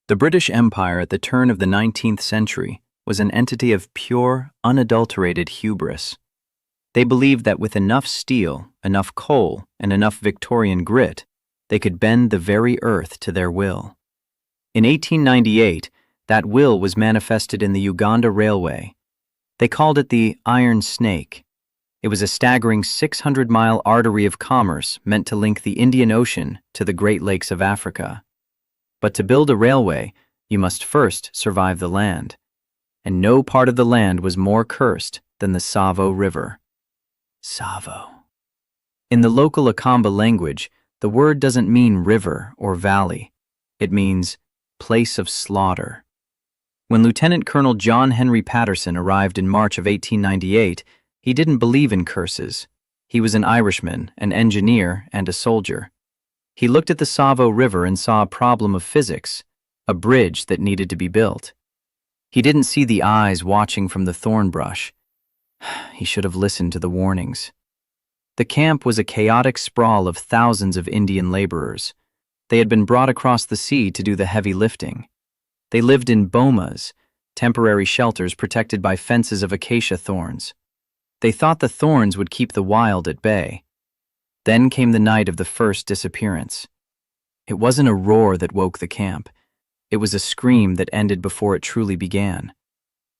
The British Empire at the turn of the 19th century was an entity of pure, unadulterated hubris. They believed that with enough steel, enough coal, and enough Victorian grit, they could bend the very earth to their will. In 1898, that will was manifested in the Uganda Railway. They called it the Iron Snake. It was a staggering 600-mile artery of commerce meant to link the Indian Ocean to the Great Lakes of Africa. But to build a railway, you must first survive the land. And no part of the land was more cursed than the Tsavo River. Tsavo. In the local Akamba language, the word doesn't mean river or valley. It means place of slaughter. When Lieutenant Colonel John Henry Patterson arrived in March of 1898, he didn't believe in curses. He was an Irishman, an engineer, and a soldier. He looked at the Tsavo River and saw a problem of physics, a bridge that needed to be built. He didn't see the eyes watching from the thorn brush. He should have listened to the warnings. The camp was a chaotic sprawl of thousands of Indian laborers. They had been brought across the sea to do the heavy lifting. They lived in bomas, temporary shelters protected by fences of acacia thorns. They thought the thorns would keep the wild at bay. Then came the night of the first disappearance. It wasn't a roar that woke the camp. It was a scream that ended before it truly began.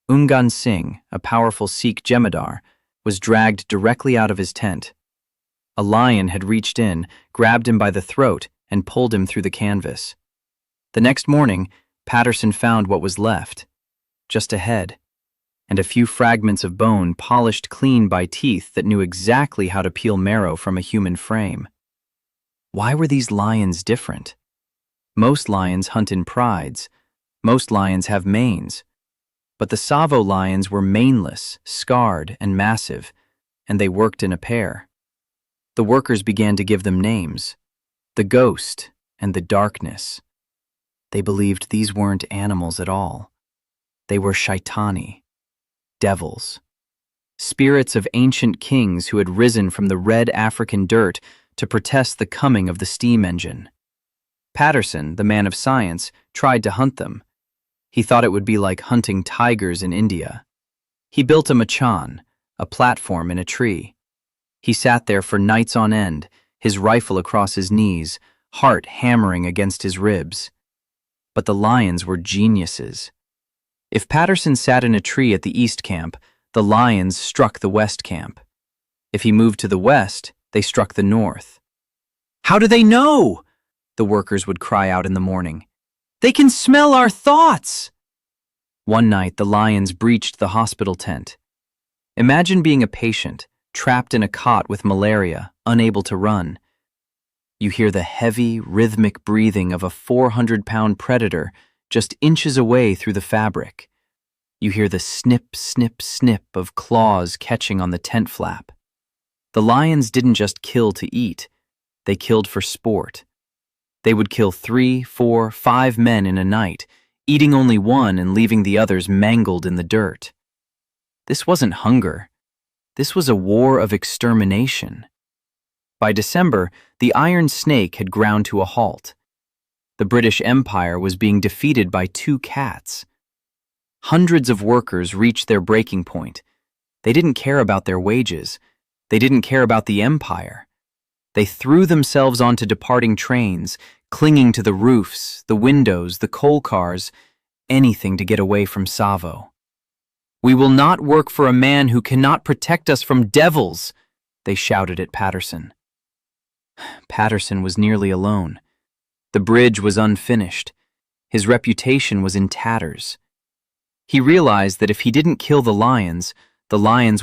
Ungan Singh, a powerful Sikh jemadar, was dragged directly out of his tent. A lion had reached in, grabbed him by the throat, and pulled him through the canvas. The next morning, Patterson found what was left. Just a head, and a few fragments of bone polished clean by teeth that knew exactly how to peel marrow from a human frame. Why were these lions different? Most lions hunt in prides. Most lions have manes. But the Tsavo lions were maneless, scarred, and massive, and they worked in a pair. The workers began to give them names: the Ghost and the Darkness. They believed these weren't animals at all. They were shaitani, devils, spirits of ancient kings who had risen from the red African dirt to protest the coming of the steam engine. Patterson, the man of science, tried to hunt them. He thought it would be like hunting tigers in India. He built a machan, a platform in a tree. He sat there for nights on end, his rifle across his knees, heart hammering against his ribs. But the lions were geniuses. If Patterson sat in a tree at the east camp, the lions struck the west camp. If he moved to the west, they struck the north. "How do they know?" the workers would cry out in the morning. "They can smell our thoughts!" One night, the lions breached the hospital tent. Imagine being a patient, trapped in a cot with malaria, unable to run. You hear the heavy, rhythmic breathing of a 400-pound predator just inches away through the fabric. You hear the snip, snip, snip of claws catching on the tent flap. The lions didn't just kill to eat. They killed for sport. They would kill 3, 4, 5 men in a night, eating only one and leaving the others mangled in the dirt. This wasn't hunger. This was a war of extermination. By December, the Iron Snake had ground to a halt. The British Empire was being defeated by 2 cats. Hundreds of workers reached their breaking point. They didn't care about their wages. They didn't care about the empire. They threw themselves onto departing trains, clinging to the roofs, the windows, the coal cars, anything to get away from Tsavo. "We will not work for a man who cannot protect us from devils," they shouted at Patterson. Patterson was nearly alone. The bridge was unfinished. His reputation was in tatters. He realized that if he didn't kill the lions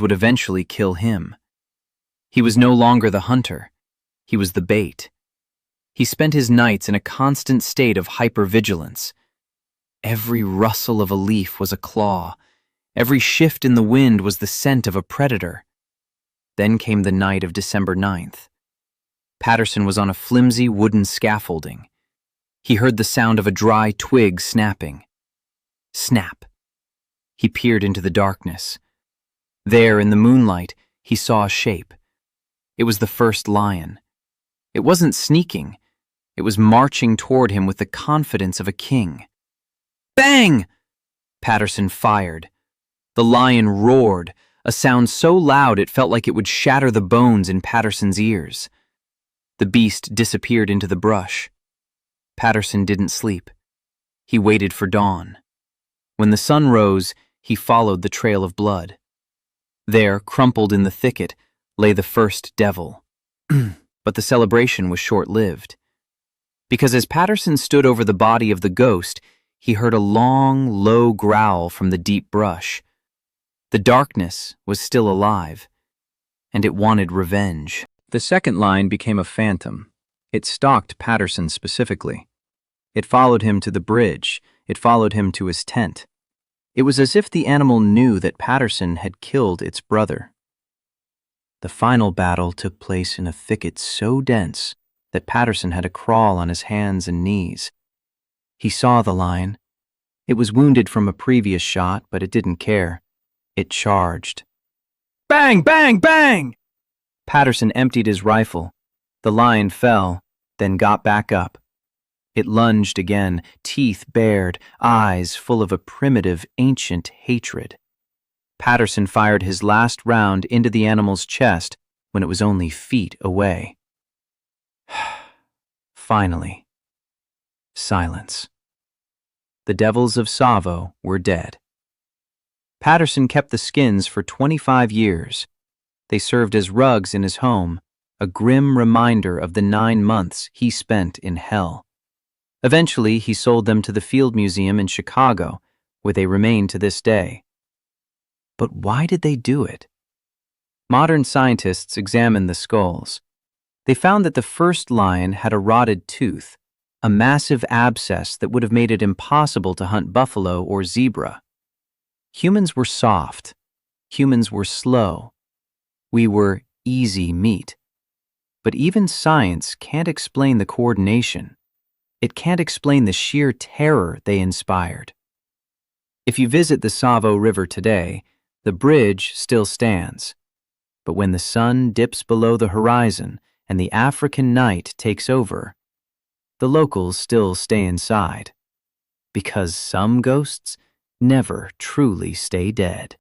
would eventually kill him. He was no longer the hunter. He was the bait. He spent his nights in a constant state of hypervigilance. Every rustle of a leaf was a claw. Every shift in the wind was the scent of a predator. Then came the night of December 9th. Patterson was on a flimsy wooden scaffolding. He heard the sound of a dry twig snapping. Snap. He peered into the darkness. There, in the moonlight, he saw a shape. It was the first lion. It wasn't sneaking. It was marching toward him with the confidence of a king. Bang! Patterson fired. The lion roared, a sound so loud it felt like it would shatter the bones in Patterson's ears. The beast disappeared into the brush. Patterson didn't sleep. He waited for dawn. When the sun rose, he followed the trail of blood. There, crumpled in the thicket, lay the first devil. But the celebration was short-lived. Because as Patterson stood over the body of the ghost, he heard a long, low growl from the deep brush. The darkness was still alive, and it wanted revenge. The second line became a phantom. It stalked Patterson specifically. It followed him to the bridge. It followed him to his tent. It was as if the animal knew that Patterson had killed its brother. The final battle took place in a thicket so dense that Patterson had to crawl on his hands and knees. He saw the lion. It was wounded from a previous shot, but it didn't care. It charged. Bang! Bang! Bang! Patterson emptied his rifle. The lion fell, then got back up. It lunged again, teeth bared, eyes full of a primitive, ancient hatred. Patterson fired his last round into the animal's chest when it was only feet away. Finally, silence. The devils of Tsavo were dead. Patterson kept the skins for 25 years. They served as rugs in his home, a grim reminder of the 9 months he spent in hell. Eventually, he sold them to the Field Museum in Chicago, where they remain to this day. But why did they do it? Modern scientists examined the skulls. They found that the first lion had a rotted tooth, a massive abscess that would have made it impossible to hunt buffalo or zebra. Humans were soft. Humans were slow. We were easy meat. But even science can't explain the coordination. It can't explain the sheer terror they inspired. If you visit the Tsavo River today, the bridge still stands. But when the sun dips below the horizon and the African night takes over, the locals still stay inside. Because some ghosts never truly stay dead.